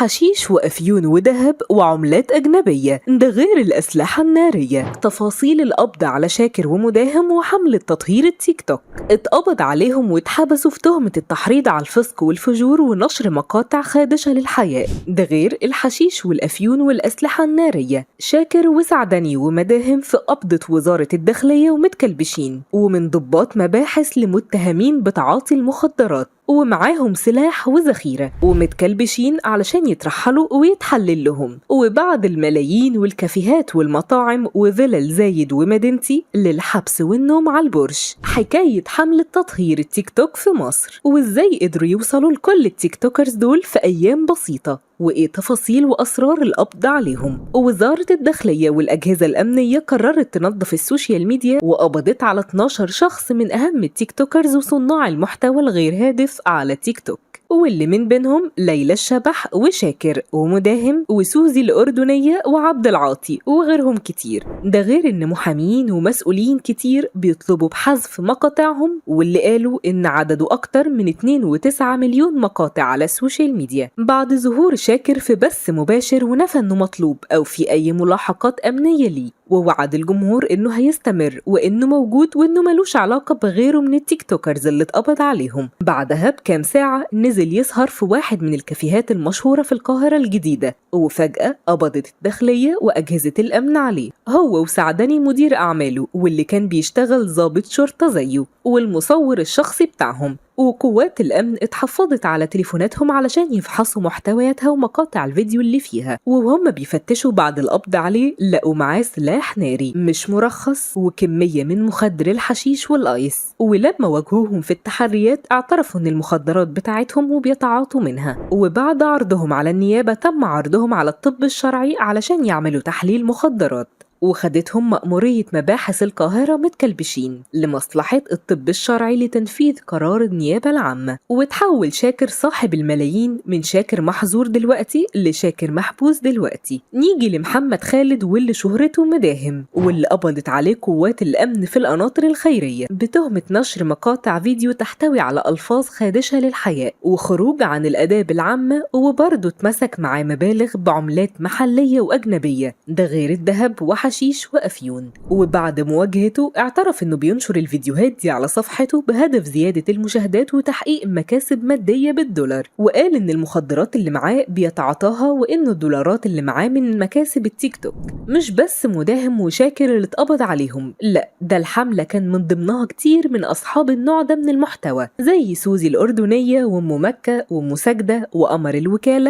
حشيش وأفيون وذهب وعملات أجنبية، ده غير الأسلحة النارية. تفاصيل القبض على شاكر ومداهم وحملة تطهير التيك توك. اتقبض عليهم واتحبسوا في تهمة التحريض على الفسق والفجور ونشر مقاطع خادشة للحياء، ده غير الحشيش والأفيون والأسلحة النارية. شاكر وسعدني ومداهم في قبضة وزارة الداخلية ومتكلبشين، ومن ضباط مباحث لمتهمين بتعاطي المخدرات، ومعاهم سلاح وذخيرة، ومتكلبشين علشان يترحلوا ويتحلل لهم. وبعد الملايين والكافيهات والمطاعم وفلل زايد ومدينتي للحبس والنوم على البرج. حكاية حملة تطهير التيك توك في مصر، وازاي قدروا يوصلوا لكل التيك توكرز دول في أيام بسيطة، وإيه تفاصيل وأسرار القبض عليهم. ووزارة الداخلية والأجهزة الأمنية قررت تنظف السوشيال ميديا وقبضت على 12 شخص من أهم التيك توكرز وصناع المحتوى الغير هادف على تيك توك، واللي من بينهم ليلى الشبح وشاكر ومداهم وسوزي الأردنية وعبد العاطي وغيرهم كتير. ده غير إن محامين ومسؤولين كتير بيطلبوا بحذف مقاطعهم، واللي قالوا إن عدده أكتر من 2.9 مليون مقاطع على السوشيال ميديا بعد ظهور شاكر في بث مباشر، ونفى إنه مطلوب أو في أي ملاحقات أمنية ليه، ووعد الجمهور إنه هيستمر وإنه موجود وإنه ملوش علاقة بغيره من التيك توكرز اللي اتقبض عليهم. بعدها بكام ساعة نزل يسهر في واحد من الكافيهات المشهورة في القاهرة الجديدة، وفجأة قبضت الداخلية وأجهزة الأمن عليه، هو وسعدني مدير أعماله واللي كان بيشتغل ضابط شرطة زيه والمصور الشخصي بتاعهم. وقوات الأمن اتحفظت على تليفوناتهم علشان يفحصوا محتوياتها ومقاطع الفيديو اللي فيها، وهم بيفتشوا بعد القبض عليه لقوا معاه سلاح ناري مش مرخص وكمية من مخدر الحشيش والآيس. ولما واجهوهم في التحريات اعترفوا إن المخدرات بتاعتهم وبيتعاطوا منها. وبعد عرضهم على النيابة تم عرضهم على الطب الشرعي علشان يعملوا تحليل مخدرات، وخدتهم مأمورية مباحث القاهرة متكلبشين لمصلحة الطب الشرعي لتنفيذ قرار النيابة العامة. وتحول شاكر صاحب الملايين من شاكر محظور دلوقتي لشاكر محبوس دلوقتي. نيجي لمحمد خالد واللي شهرته مداهم، واللي قبضت عليه قوات الأمن في القناطر الخيرية بتهمة نشر مقاطع فيديو تحتوي على ألفاظ خادشة للحياء وخروج عن الآداب العامة، وبرضه اتمسك معاه مبالغ بعملات محلية وأجنبية، ده غير الذهب وحشيش وأفيون. وبعد مواجهته اعترف انه بينشر الفيديوهات دي على صفحته بهدف زيادة المشاهدات وتحقيق مكاسب مادية بالدولار، وقال ان المخدرات اللي معاه بيتعاطاها وانه الدولارات اللي معاه من مكاسب التيك توك. مش بس مداهم وشاكر اللي اتقبض عليهم، لا ده الحملة كان من ضمنها كتير من اصحاب النوع ده من المحتوى زي سوزي الأردنية وأم مكة وأم سجدة وقمر الوكالة